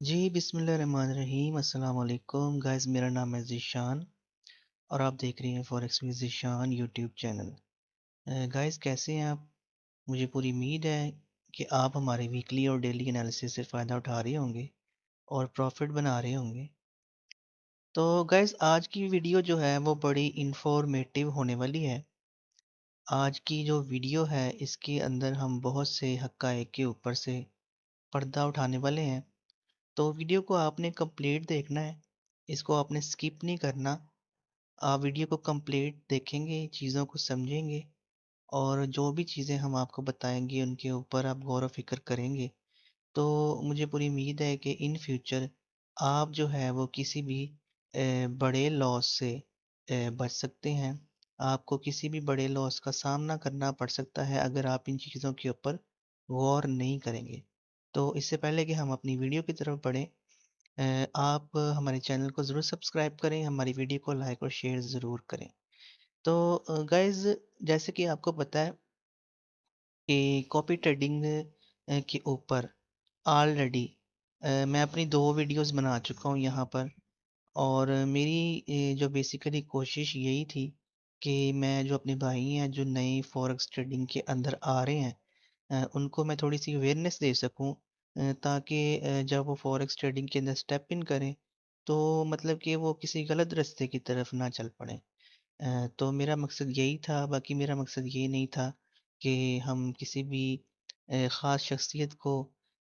जी, बिस्मिल्लाहिर्रहमानिर्रहीम, अस्सलाम वालेकुम गाइस। मेरा नाम है ज़ीशान और आप देख रहे हैं forex with Zeeshan YouTube channel. Guys, कैसे हैं आप? मुझे पूरी उम्मीद है कि आप हमारे वीकली और डेली एनालिसिस से फ़ायदा उठा रहे होंगे और प्रॉफिट बना रहे होंगे। तो गाइस, आज की वीडियो जो है वो बड़ी इंफॉर्मेटिव होने वाली है। आज की जो वीडियो है इसके अंदर हम बहुत से हक़ाइक़ के ऊपर से पर्दा उठाने वाले हैं। तो वीडियो को आपने कंप्लीट देखना है, इसको आपने स्किप नहीं करना। आप वीडियो को कंप्लीट देखेंगे, चीज़ों को समझेंगे और जो भी चीज़ें हम आपको बताएँगे उनके ऊपर आप गौर व फ़िक्र करेंगे। तो मुझे पूरी उम्मीद है कि इन फ्यूचर आप जो है वो किसी भी बड़े लॉस से बच सकते हैं। आपको किसी भी बड़े लॉस का सामना करना पड़ सकता है अगर आप इन चीज़ों के ऊपर गौर नहीं करेंगे। तो इससे पहले कि हम अपनी वीडियो की तरफ बढ़ें, आप हमारे चैनल को ज़रूर सब्सक्राइब करें, हमारी वीडियो को लाइक और शेयर ज़रूर करें। तो गाइज़, जैसे कि आपको पता है कि कॉपी ट्रेडिंग के ऊपर ऑलरेडी मैं अपनी 2 वीडियोज़ बना चुका हूँ यहाँ पर। और मेरी जो बेसिकली कोशिश यही थी कि मैं जो अपने भाई हैं जो नए फॉरेक्स ट्रेडिंग के अंदर आ रहे हैं, उनको मैं थोड़ी-सी अवेयरनेस दे सकूँ, ताकि जब वो फॉरेक्स ट्रेडिंग के अंदर स्टेप इन करें, तो मतलब कि वो किसी गलत रास्ते की तरफ ना चल पड़ें। तो मेरा मकसद यही था, बाकी मेरा मकसद ये नहीं था कि हम किसी भी ख़ास शख्सियत को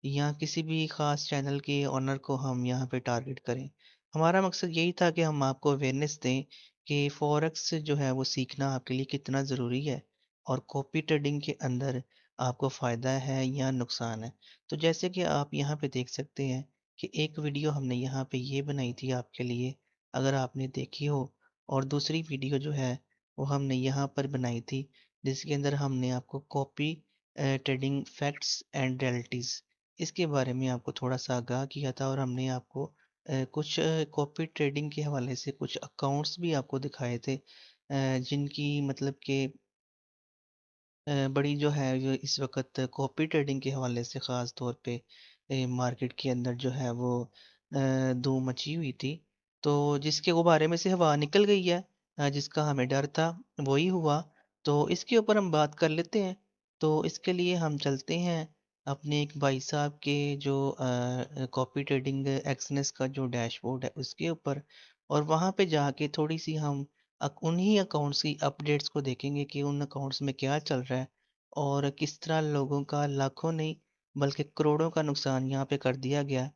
या किसी भी ख़ास चैनल के ओनर को हम यहाँ पे टारगेट करें। हमारा मकसद यही था कि हम आपको अवेयरनेस दें कि फ़ॉरेक्स जो है वो सीखना आपके लिए कितना ज़रूरी है और कॉपी ट्रेडिंग के अंदर आपको फ़ायदा है या नुकसान है। तो जैसे कि आप यहाँ पे देख सकते हैं कि एक वीडियो हमने यहाँ पे ये बनाई थी आपके लिए, अगर आपने देखी हो। और दूसरी वीडियो जो है वो हमने यहाँ पर बनाई थी, जिसके अंदर हमने आपको copy trading facts and realities इसके बारे में आपको थोड़ा-सा आगाह किया था। और हमने आपको कुछ कॉपी ट्रेडिंग के हवाले से कुछ अकाउंट्स भी आपको दिखाए थे, जिनकी मतलब कि बड़ी जो है ये इस वक़्त कॉपी ट्रेडिंग के हवाले से ख़ास तौर पे मार्केट के अंदर जो है वो धूम मची हुई थी। तो जिसके वो बारे में से हवा निकल गई है, जिसका हमें डर था वही हुआ। तो इसके ऊपर हम बात कर लेते हैं। तो इसके लिए हम चलते हैं अपने एक भाई साहब के जो कॉपी ट्रेडिंग एक्सनेस का जो डैशबोर्ड है उसके ऊपर, और वहाँ पे जाके थोड़ी-सी हम उन्हीं अकाउंट्स की अपडेट्स को देखेंगे कि उन अकाउंट्स में क्या चल रहा है और किस तरह लोगों का लाखों नहीं बल्कि करोड़ों का नुकसान यहाँ पे कर दिया गया है।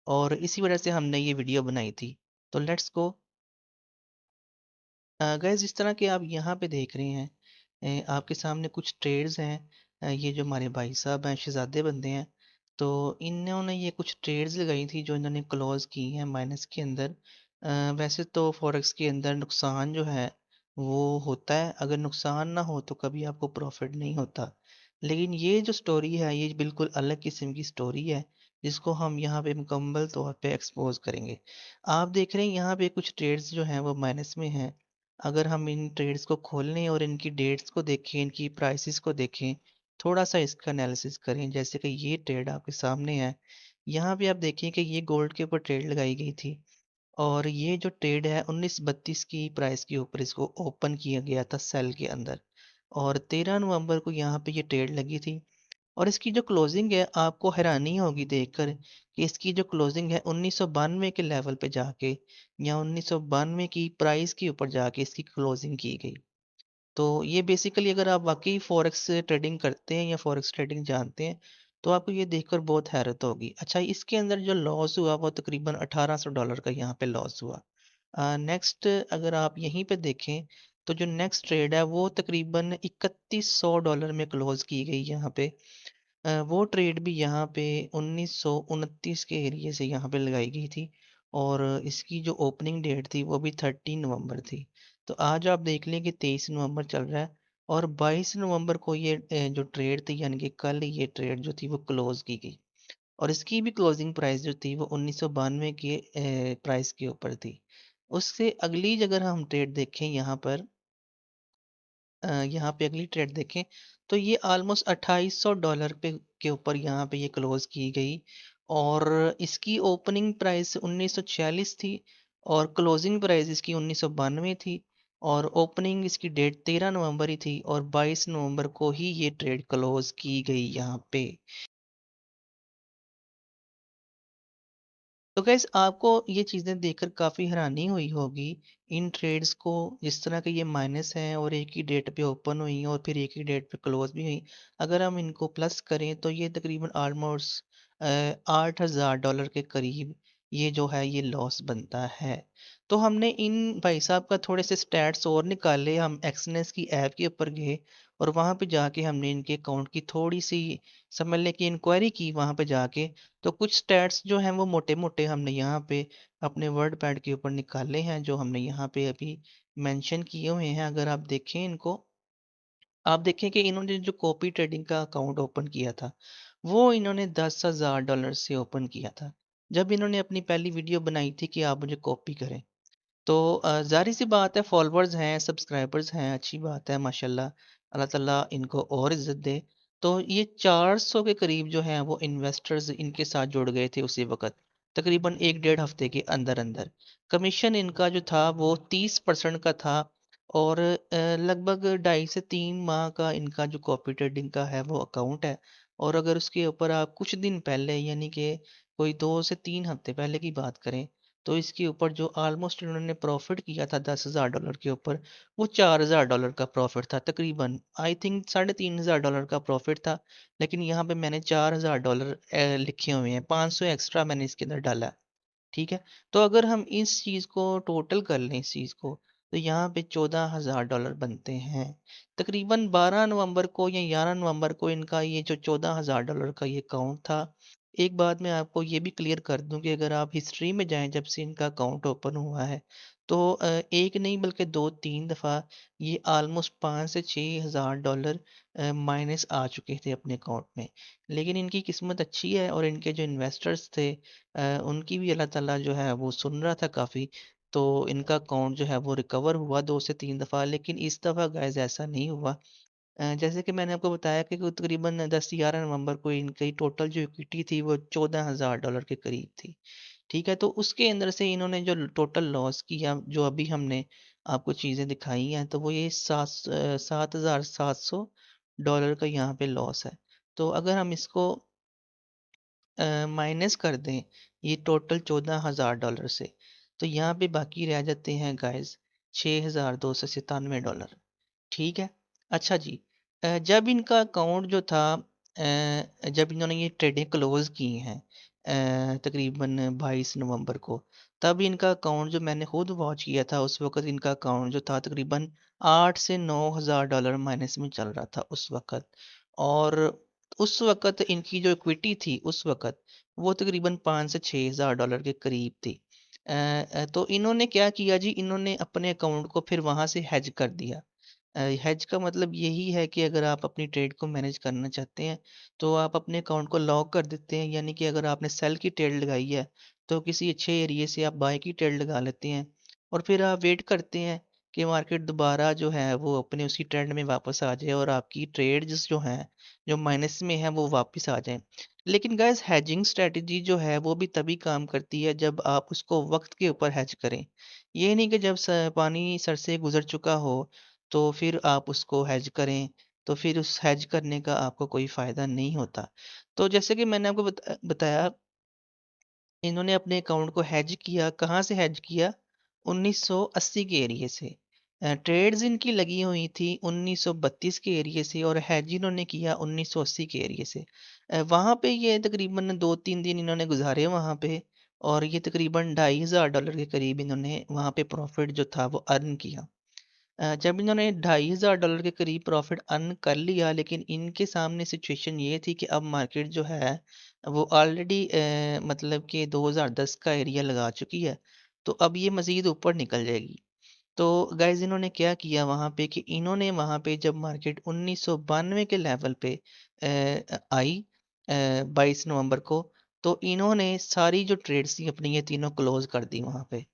और इसी वजह से हमने ये वीडियो बनाई थी। तो लेट्स गो। गाइस, इस तरह के आप यहाँ पे देख रहे हैं, आपके सामने कुछ ट्रेड्स हैं। ये जो हमारे भाई साहब हैं शहजादे बंदे हैं, तो इन्होंने ये कुछ ट्रेड्स लगाई थी जो इन्होंने क्लोज की हैं माइनस के अंदर। वैसे तो फॉरेक्स के अंदर नुकसान जो है वो होता है, अगर नुकसान ना हो तो कभी आपको प्रॉफिट नहीं होता। लेकिन ये जो स्टोरी है ये बिल्कुल अलग किस्म की स्टोरी है, जिसको हम यहाँ पे मुकम्मल तौर पे एक्सपोज करेंगे। आप देख रहे हैं यहाँ पे कुछ ट्रेड्स जो हैं वो माइनस में हैं। अगर हम इन ट्रेड्स को खोल लें और इनकी डेट्स को देखें, इनकी प्राइसेस को देखें, थोड़ा-सा इसका एनालिसिस करें, जैसे कि ये ट्रेड आपके सामने है। यहाँ पे आप देखिए कि ये गोल्ड के ऊपर ट्रेड लगाई गई थी और ये जो ट्रेड है 1932 की प्राइस के ऊपर इसको ओपन किया गया था सेल के अंदर, और 13 नवंबर को यहाँ पे ये ट्रेड लगी थी। और इसकी जो क्लोजिंग है आपको हैरानी होगी देखकर कि इसकी जो क्लोजिंग है 1992 के लेवल पे जाके या 1992 की प्राइस के ऊपर जाके इसकी क्लोजिंग की गई। तो ये बेसिकली अगर आप वाकई फॉरेक्स ट्रेडिंग करते हैं या फॉरेक्स ट्रेडिंग जानते हैं तो आपको ये देखकर बहुत हैरत होगी। अच्छा, इसके अंदर जो लॉस हुआ वो तकरीबन $1800 का यहाँ पे लॉस हुआ। नेक्स्ट अगर आप यहीं पे देखें तो जो नेक्स्ट ट्रेड है वो तकरीबन $3100 में क्लोज की गई यहाँ पे। वो ट्रेड भी यहाँ पे 1929 के एरिये से यहाँ पे लगाई गई थी और इसकी जो ओपनिंग डेट थी वो भी 13 नवंबर थी। तो आज आप देख लें कि 23 नवंबर चल रहा है और 22 नवंबर को ये जो ट्रेड थी यानी कि कल ये ट्रेड जो थी वो क्लोज की गई और इसकी भी क्लोजिंग प्राइस जो थी वो 1992 के प्राइस के ऊपर थी। उससे अगली अगर हम ट्रेड देखें यहाँ पे अगली ट्रेड देखें तो ये ऑलमोस्ट $2800 पे के ऊपर यहाँ पे ये क्लोज की गई और इसकी ओपनिंग प्राइस 1946 थी और क्लोजिंग प्राइस इसकी 1992 थी। और ओपनिंग इसकी डेट 13 नवंबर ही थी और 22 नवंबर को ही ये ट्रेड क्लोज की गई यहाँ पे। तो गैस आपको ये चीज़ें देखकर काफ़ी हैरानी हुई होगी इन ट्रेड्स को, जिस तरह के ये माइनस हैं और एक ही डेट पे ओपन हुई और फिर एक ही डेट पे क्लोज भी हुई। अगर हम इनको प्लस करें तो ये तकरीबन ऑलमोस्ट $8,000 के करीब ये जो है ये लॉस बनता है। तो हमने इन भाई साहब का थोड़े से स्टैट्स और निकाले, हम एक्सनेस की ऐप के ऊपर गए और वहाँ पे जाके हमने इनके अकाउंट की थोड़ी सी समझ लें कि इंक्वायरी की वहाँ पे जाके। तो कुछ स्टैट्स जो हैं वो मोटे मोटे हमने यहाँ पे अपने वर्ड पैड के ऊपर निकाले हैं, जो हमने यहाँ पे अभी मेंशन किए हुए हैं। अगर आप देखें इनको, आप देखें कि इन्होंने जो कॉपी ट्रेडिंग का अकाउंट ओपन किया था वो इन्होंने $10,000 से ओपन किया था, जब इन्होंने अपनी पहली वीडियो बनाई थी कि आप मुझे कॉपी करें। तो ज़ाहिर सी बात है, फॉलोअर्स हैं, सब्सक्राइबर्स हैं, अच्छी बात है माशाल्लाह, अल्लाह ताला इनको और इज़्ज़त दे। तो ये 400 के करीब जो हैं वो इन्वेस्टर्स इनके साथ जुड़ गए थे उसी वक़्त, तकरीबन 1 डेढ़ हफ़्ते के अंदर-अंदर। कमीशन इनका जो था वो 30% का था और लगभग ढाई से 3 माह का इनका जो कॉपी ट्रेडिंग का है वो अकाउंट है। और अगर उसके ऊपर आप कुछ दिन पहले यानी कि कोई 2 से 3 हफ़्ते पहले की बात करें, तो इसके ऊपर जो ऑलमोस्ट इन्होंने प्रॉफिट किया था $10,000 के ऊपर, वो $4,000 का प्रॉफिट था तकरीबन। आई थिंक $3,500 का प्रॉफिट था, लेकिन यहाँ पे मैंने $4,000 लिखे हुए हैं, 500 एक्स्ट्रा मैंने इसके अंदर डाला है। ठीक है। तो अगर हम इस चीज़ को टोटल कर लें इस चीज़ को, तो यहाँ पे $14,000 बनते हैं। तकरीबन 12 नवंबर को या 11 नवंबर को इनका ये जो $14,000 का ये अकाउंट था। एक बात मैं आपको ये भी क्लियर कर दूं कि अगर आप हिस्ट्री में जाएं जब से इनका अकाउंट ओपन हुआ है, तो एक नहीं बल्कि 2-3 दफ़ा ये ऑलमोस्ट 5 से $6,000 माइनस आ चुके थे अपने अकाउंट में। लेकिन इनकी किस्मत अच्छी है और इनके जो इन्वेस्टर्स थे उनकी भी अल्लाह ताला जो है वो सुन रहा था काफ़ी। तो इनका अकाउंट जो है वो रिकवर हुआ 2 से 3 दफ़ा, लेकिन इस दफ़ा गाइज़ ऐसा नहीं हुआ। जैसे कि मैंने आपको बताया कि कोई तकरीबन 10-11 नवंबर को इनकी टोटल जो इक्विटी थी वो $14,000 के करीब थी। ठीक है, तो उसके अंदर से इन्होंने जो टोटल लॉस किया, जो अभी हमने आपको चीज़ें दिखाई हैं, तो वो ये $7,700 का यहाँ पे लॉस है। तो अगर हम इसको माइनस कर दें ये टोटल $14,000 से, तो यहाँ पे बाकी रह जाते हैं गाइस $6,297। ठीक है। अच्छा जी, जब इनका अकाउंट जो था, जब इन्होंने ये ट्रेडें क्लोज की हैं तकरीबन 22 नवंबर को, तब इनका अकाउंट जो मैंने खुद वॉच किया था उस वक्त इनका अकाउंट जो था तकरीबन 8 से $9,000 माइनस में चल रहा था उस वक्त। और उस वक्त इनकी जो इक्विटी थी उस वक्त वो तकरीबन 5 से $6,000 के करीब थी। तो इन्होंने क्या किया जी, इन्होंने अपने अकाउंट को फिर वहाँ से हेज कर दिया। हेज का मतलब यही है कि अगर आप अपनी ट्रेड को मैनेज करना चाहते हैं, तो आप अपने अकाउंट को लॉक कर देते हैं। यानी कि अगर आपने सेल की ट्रेड लगाई है, तो किसी अच्छे एरिया से आप बाय की ट्रेड लगा लेते हैं और फिर आप वेट करते हैं कि मार्केट दोबारा जो है वो अपने उसी ट्रेंड में वापस आ जाए और आपकी ट्रेड्स जो हैं, जो माइनस में है वो वापस आ जाएँ। लेकिन गाइस हेजिंग स्ट्रैटेजी जो है वो भी तभी काम करती है जब आप उसको वक़्त के ऊपर हेज करें। ये नहीं कि जब पानी सर से गुज़र चुका हो तो फिर आप उसको हेज करें, तो फिर उस हेज करने का आपको कोई फ़ायदा नहीं होता। तो जैसे कि मैंने आपको बताया, इन्होंने अपने अकाउंट को हेज किया, कहाँ से हेज किया? 1980 के एरिये से। ट्रेड्स इनकी लगी हुई थी 1932 के एरिये से और हेज इन्होंने किया 1980 के एरिये से। वहाँ पे ये तकरीबन 2-3 दिन इन्होंने गुज़ारे वहाँ पे और ये तकरीबन $2,500 के करीब इन्होंने वहाँ पे प्रॉफ़िट जो था वो अर्न किया। जब इन्होंने $2,500 के करीब प्रॉफिट अर्न कर लिया, लेकिन इनके सामने सिचुएशन ये थी कि अब मार्केट जो है वो ऑलरेडी मतलब कि 2010 का एरिया लगा चुकी है, तो अब ये मज़ीद ऊपर निकल जाएगी। तो गाइज इन्होंने क्या किया वहाँ पे कि इन्होंने वहाँ पे जब मार्केट 1992 के लेवल पे आई 22 नवंबर को, तो इन्होंने सारी जो ट्रेड्स थी अपनी ये तीनों क्लोज कर दी वहाँ पे।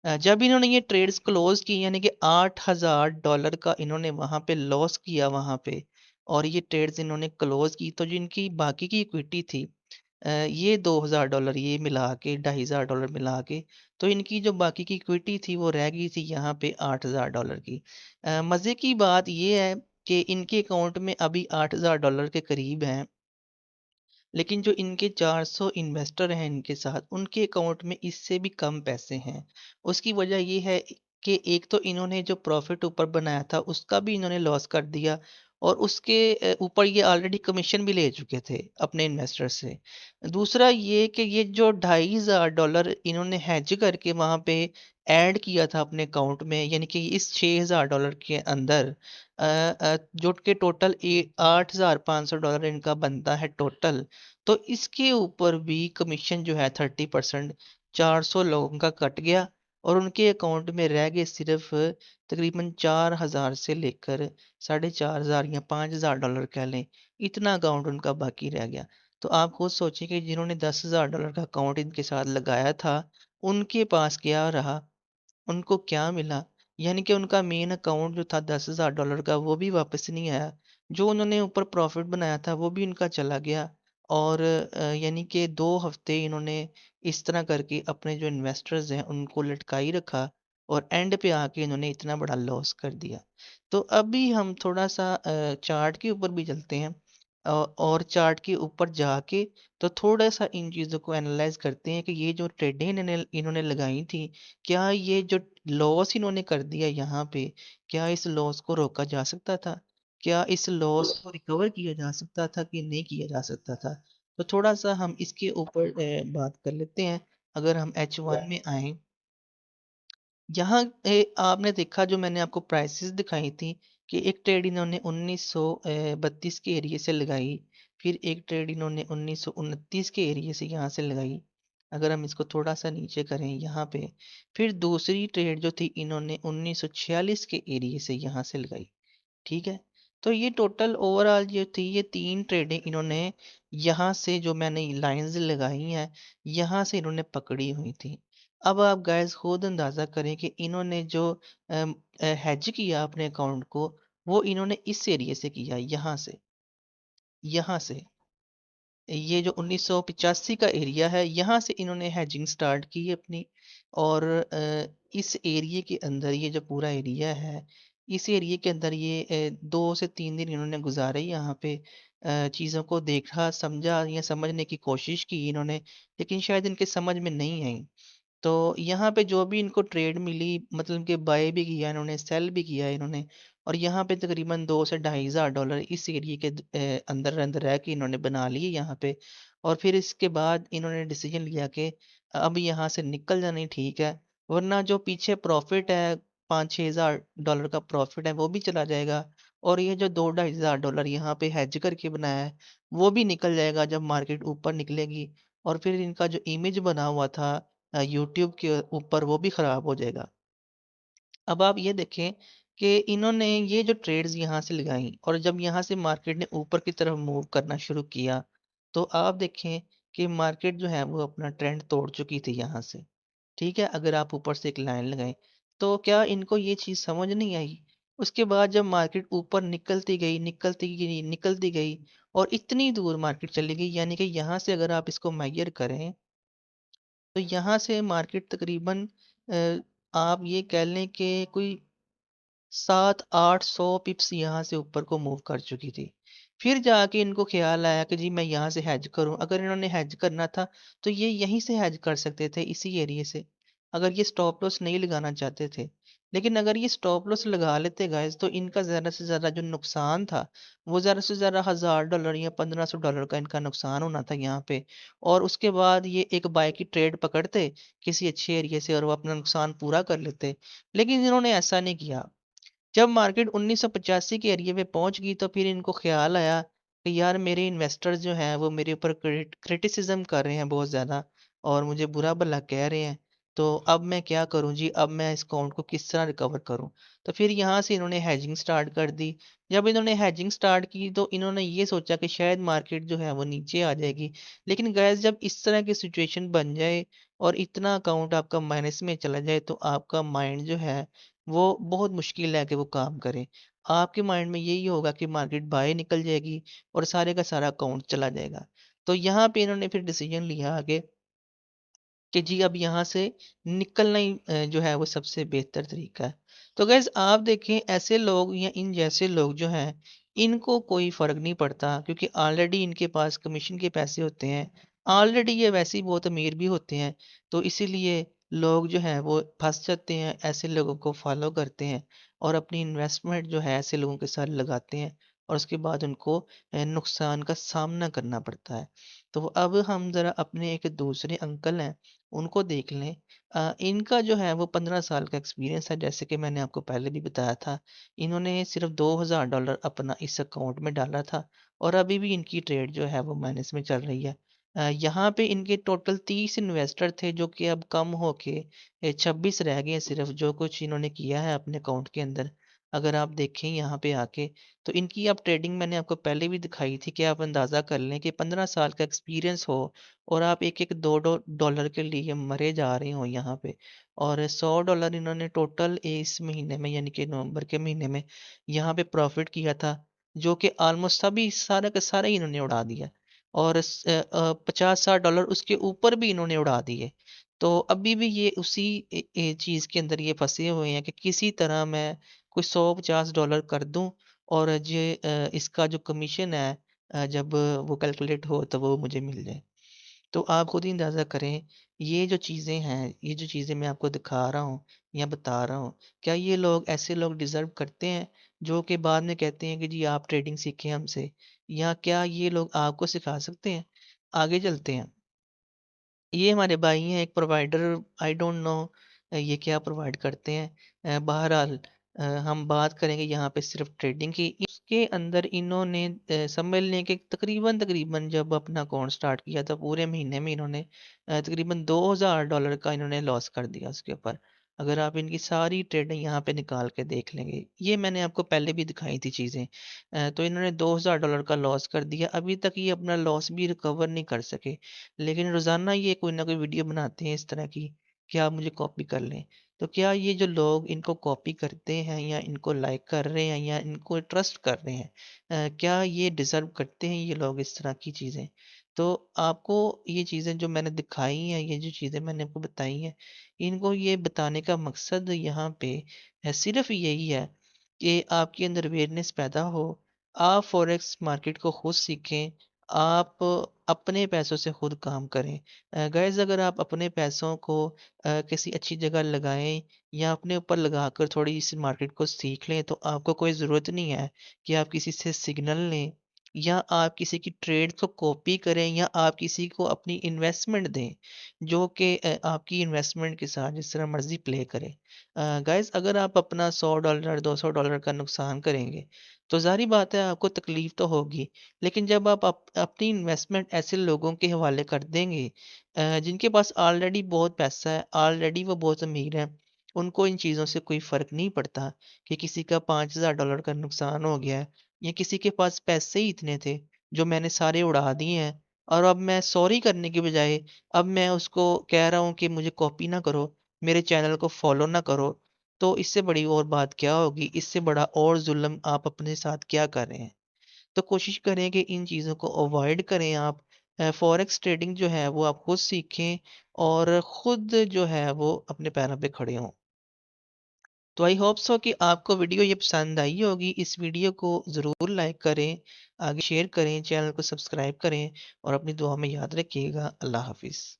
जब इन्होंने ये ट्रेड्स क्लोज की यानी कि $8,000 का इन्होंने वहाँ पे लॉस किया वहाँ पे और ये ट्रेड्स इन्होंने क्लोज की, तो जो इनकी बाकी की इक्विटी थी ये $2000 ये मिला के $2500 मिला के, तो इनकी जो बाकी की इक्विटी थी वो रह गई थी यहाँ पे $8000 की। मज़े की बात ये है कि इनके अकाउंट में अभी $8000 के करीब हैं, लेकिन जो इनके 400 इन्वेस्टर हैं इनके साथ, उनके अकाउंट में इससे भी कम पैसे हैं। उसकी वजह ये है कि एक तो इन्होंने जो प्रॉफिट ऊपर बनाया था उसका भी इन्होंने लॉस कर दिया, और उसके ऊपर ये ऑलरेडी कमीशन भी ले चुके थे अपने इन्वेस्टर से। दूसरा ये कि ये जो $2500 इन्होंने हेज करके वहाँ पे ऐड किया था अपने अकाउंट में, यानी कि इस $6000 के अंदर जो कि टोटल $8500 इनका बनता है टोटल। तो इसके ऊपर भी कमीशन जो है 30% 400 लोगों का कट गया, और उनके अकाउंट में रह गए सिर्फ तकरीबन 4000 से लेकर 4500 या $5000 कह लें, इतना अकाउंट उनका बाकी रह गया। तो आप खुद सोचिए कि जिन्होंने $10,000 का अकाउंट इनके साथ लगाया था, उनके पास क्या रहा, उनको क्या मिला? यानी कि उनका मेन अकाउंट जो था $10,000 का वो भी वापस नहीं आया। जो उन्होंने ऊपर प्रॉफिट बनाया था वो भी उनका चला गया, और यानी कि 2 हफ्ते इन्होंने इस तरह करके अपने जो इन्वेस्टर्स हैं उनको लटकाई रखा, और एंड पे आके इन्होंने इतना बड़ा लॉस कर दिया। तो अभी हम थोड़ा-सा चार्ट के ऊपर भी चलते हैं, और चार्ट के ऊपर जाके तो थोड़ा-सा इन चीज़ों को एनालाइज़ करते हैं कि ये जो ट्रेडें इन्होंने इन्होंने लगाई थी, क्या ये जो लॉस इन्होंने कर दिया यहाँ पे, क्या इस लॉस को रोका जा सकता था? क्या इस लॉस को रिकवर किया जा सकता था कि नहीं किया जा सकता था? तो थोड़ा-सा हम इसके ऊपर बात कर लेते हैं। अगर हम H1 में आएँ, यहाँ आपने देखा जो मैंने आपको प्राइसेस दिखाई थी कि एक ट्रेड इन्होंने 1932 के एरिया से लगाई, फिर एक ट्रेड इन्होंने 1929 के एरिया से यहाँ से लगाई। अगर हम इसको थोड़ा सा नीचे करें यहाँ पे, फिर दूसरी ट्रेड जो थी इन्होंने 1946 के एरिया से यहाँ से लगाई। ठीक है? तो ये टोटल ओवरऑल जो थी ये 3 ट्रेडें इन्होंने यहाँ से, जो मैंने लाइन्स लगाई हैं, यहाँ से इन्होंने पकड़ी हुई थी। अब आप गाइस खुद अंदाज़ा करें कि इन्होंने जो हेज किया अपने अकाउंट को, वो इन्होंने इस एरिया से किया, यहाँ से। ये जो 1985 का एरिया है, यहाँ से इन्होंने हैजिंग स्टार्ट की है अपनी, और इस एरिया के अंदर ये जो पूरा एरिया है, इस एरिया के अंदर ये 2 से 3 दिन इन्होंने गुजारे यहाँ पे, चीज़ों को देखा, समझा या समझने की कोशिश की इन्होंने, लेकिन शायद इनके समझ में नहीं आई। तो यहाँ पे जो भी इनको ट्रेड मिली, मतलब कि बाय भी किया इन्होंने, सेल भी किया इन्होंने, और यहाँ पे तकरीबन 2 से $2500 इस एरिया के अंदर अंदर रह के इन्होंने बना लिए यहाँ पे। और फिर इसके बाद इन्होंने डिसीजन लिया कि अब यहाँ से निकल जाना ही ठीक है, वरना जो पीछे प्रॉफिट है, 5-6 हज़ार डॉलर का प्रॉफिट है, वो भी चला जाएगा, और ये जो 2-2.5 हज़ार डॉलर यहाँ पे हेज करके बनाया है, वो भी निकल जाएगा जब मार्केट ऊपर निकलेगी, और फिर इनका जो इमेज बना हुआ था यूट्यूब के ऊपर, वो भी ख़राब हो जाएगा। अब आप ये देखें कि इन्होंने ये जो ट्रेड्स यहाँ से लगाई, और जब यहाँ से मार्केट ने ऊपर की तरफ मूव करना शुरू किया, तो आप देखें कि मार्केट जो है वो अपना ट्रेंड तोड़ चुकी थी यहाँ से। ठीक है? अगर आप ऊपर से एक लाइन लगाएँ, तो क्या इनको ये चीज़ समझ नहीं आई? उसके बाद जब मार्केट ऊपर निकलती गई, और इतनी दूर मार्केट चली गई, यानी कि यहाँ से अगर आप इसको मेज़र करें, तो यहाँ से मार्केट तकरीबन आप ये कह लें कि कोई 700-800 पिप्स यहाँ से ऊपर को मूव कर चुकी थी। फिर जाके इनको ख्याल आया कि जी मैं यहाँ से हेज करूँ। अगर इन्होंने हेज करना था तो ये यहीं से हेज कर सकते थे, इसी एरिया से, अगर ये स्टॉप लॉस नहीं लगाना चाहते थे। लेकिन अगर ये स्टॉप लॉस लगा लेते गाइस, तो इनका ज़्यादा से ज़्यादा जो नुकसान था, वो ज़्यादा से ज़्यादा $1000 या $1500 का इनका नुकसान होना था यहाँ पे। और उसके बाद ये एक बाय की ट्रेड पकड़ते किसी अच्छे एरिया से, और वो अपना नुकसान पूरा कर लेते। लेकिन इन्होंने ऐसा नहीं किया। जब मार्केट 1985 के एरिया पे पहुंच गई, तो फिर इनको ख्याल आया कि यार मेरे इन्वेस्टर्स जो हैं वो मेरे ऊपर क्रिटिसिज्म कर रहे हैं बहुत ज़्यादा, और मुझे बुरा भला कह रहे हैं। तो अब मैं क्या करूं जी, अब मैं इस अकाउंट को किस तरह रिकवर करूं? तो फिर यहाँ से इन्होंने हैजिंग स्टार्ट कर दी। जब इन्होंने हैजिंग स्टार्ट की, तो इन्होंने ये सोचा कि शायद मार्केट जो है वो नीचे आ जाएगी। लेकिन गैस जब इस तरह की सिचुएशन बन जाए, और इतना अकाउंट आपका माइनस में चला जाए, तो आपका माइंड जो है वो बहुत मुश्किल है कि वो काम करे। आपके माइंड में यही होगा कि मार्केट बाय निकल जाएगी, और सारे का सारा अकाउंट चला जाएगा। तो यहाँ पे इन्होंने फिर डिसीजन लिया आगे कि जी अब यहाँ से निकलना ही जो है वो सबसे बेहतर तरीका है। तो गाइज़ आप देखें ऐसे लोग या इन जैसे लोग जो हैं इनको कोई फ़र्क नहीं पड़ता क्योंकि ऑलरेडी इनके पास कमीशन के पैसे होते हैं। ऑलरेडी ये वैसे ही बहुत अमीर भी होते हैं। तो इसीलिए लोग जो हैं वो फँस जाते हैं, ऐसे लोगों को फ़ॉलो करते हैं और अपनी इन्वेस्टमेंट जो है ऐसे लोगों के साथ लगाते हैं और उसके बाद उनको नुकसान का सामना करना पड़ता है। तो अब हम ज़रा अपने एक दूसरे अंकल हैं उनको देख लें। इनका जो है वो 15 साल का एक्सपीरियंस है जैसे कि मैंने आपको पहले भी बताया था। इन्होंने सिर्फ़ $2000 अपना इस अकाउंट में डाला था और अभी भी इनकी ट्रेड जो है वो माइनस में चल रही है। यहाँ पे इनके टोटल 30 इन्वेस्टर थे जो कि अब कम होके 26 रह गए हैं सिर्फ़ जो कुछ इन्होंने किया है अपने अकाउंट के अंदर। अगर आप देखें यहाँ पे आके तो इनकी अब ट्रेडिंग मैंने आपको पहले भी दिखाई थी कि आप अंदाज़ा कर लें कि 15 साल का एक्सपीरियंस हो और आप एक-एक 2 डॉलर के लिए मरे जा रहे हो यहाँ पे और $100 इन्होंने टोटल इस महीने में यानी कि नवंबर के महीने में यहाँ पे प्रॉफ़िट किया था, जो कि ऑलमोस्ट सभी सारा का सारा ही इन्होंने उड़ा दिया और $50-60 उसके ऊपर भी इन्होंने उड़ा दिए। तो अभी भी ये उसी चीज़ के अंदर ये फँसे हुए हैं कि किसी तरह मैं कोई $100-50 कर दूँ और इसका जो कमीशन है जब वो कैलकुलेट हो तो वो मुझे मिल जाए। तो आप खुद ही अंदाज़ा करें, ये जो चीज़ें हैं, ये जो चीज़ें मैं आपको दिखा रहा हूँ या बता रहा हूँ, क्या ये लोग ऐसे लोग डिज़र्व करते हैं, जो कि बाद में कहते हैं कि जी आप ट्रेडिंग सीखें हमसे? या क्या ये लोग आपको सिखा सकते हैं? आगे चलते हैं। ये हमारे भाई हैं एक प्रोवाइडर आई डोंट नो ये क्या प्रोवाइड करते हैं। बहरहाल हम बात करेंगे यहाँ पे सिर्फ ट्रेडिंग की। इसके अंदर इन्होंने समझ लें कि तकरीबन जब अपना अकाउंट स्टार्ट किया था पूरे महीने में इन्होंने तकरीबन $2000 का इन्होंने लॉस कर दिया उसके ऊपर। अगर आप इनकी सारी ट्रेडिंग यहाँ पे निकाल के देख लेंगे, ये मैंने आपको पहले भी दिखाई थी चीज़ें। तो इन्होंने $2000 का लॉस कर दिया, अभी तक ये अपना लॉस भी रिकवर नहीं कर सके। लेकिन रोज़ाना ये कोई ना कोई वीडियो बनाते हैं इस तरह की कि आप मुझे कॉपी कर लें। तो क्या ये जो लोग इनको कॉपी करते हैं या इनको लाइक कर रहे हैं या इनको ट्रस्ट कर रहे हैं क्या ये डिज़र्व करते हैं ये लोग इस तरह की चीज़ें? तो आपको ये चीज़ें जो मैंने दिखाई हैं, ये जो चीज़ें मैंने आपको बताई हैं, इनको ये बताने का मकसद यहाँ पे सिर्फ़ यही है कि आपके अंदर अवेयरनेस पैदा हो, आप फ़ॉरेक्स मार्केट को खुद सीखें, आप अपने पैसों से खुद काम करें। गाइज़ अगर आप अपने पैसों को किसी अच्छी जगह लगाएँ या अपने ऊपर लगाकर थोड़ी इस मार्केट को सीख लें, तो आपको कोई ज़रूरत नहीं है कि आप किसी से सिग्नल लें या आप किसी की ट्रेड को कॉपी करें या आप किसी को अपनी इन्वेस्टमेंट दें, जो कि आपकी इन्वेस्टमेंट के साथ जिस तरह मर्ज़ी प्ले करे। गाइज़ अगर आप अपना $100 $200 का नुकसान करेंगे, तो ज़ाहिर-सी बात है आपको तकलीफ़ तो होगी। लेकिन जब आप अपनी इन्वेस्टमेंट ऐसे लोगों के हवाले कर देंगे जिनके पास ऑलरेडी बहुत पैसा है, ऑलरेडी वो बहुत अमीर हैं, उनको इन चीज़ों से कोई फ़र्क नहीं पड़ता कि किसी का $5000 का नुकसान हो गया है या किसी के पास पैसे ही इतने थे जो मैंने सारे उड़ा दिए हैं और अब मैं सॉरी करने की बजाय अब मैं उसको कह रहा हूँ कि मुझे कॉपी ना करो, मेरे चैनल को फ़ॉलो ना करो, तो इससे बड़ी और बात क्या होगी? इससे बड़ा और ज़ुल्म आप अपने साथ क्या कर रहे हैं? तो कोशिश करें कि इन चीज़ों को अवॉइड करें आप। फ़ॉरेक्स ट्रेडिंग जो है वो आप खुद सीखें और खुद जो है वो अपने पैरों पे खड़े हों। तो आई होप सो कि आपको वीडियो ये पसंद आई होगी। इस वीडियो को ज़रूर लाइक करें, आगे शेयर करें, चैनल को सब्सक्राइब करें और अपनी दुआ में याद रखिएगा। अल्लाह हाफ़िज़।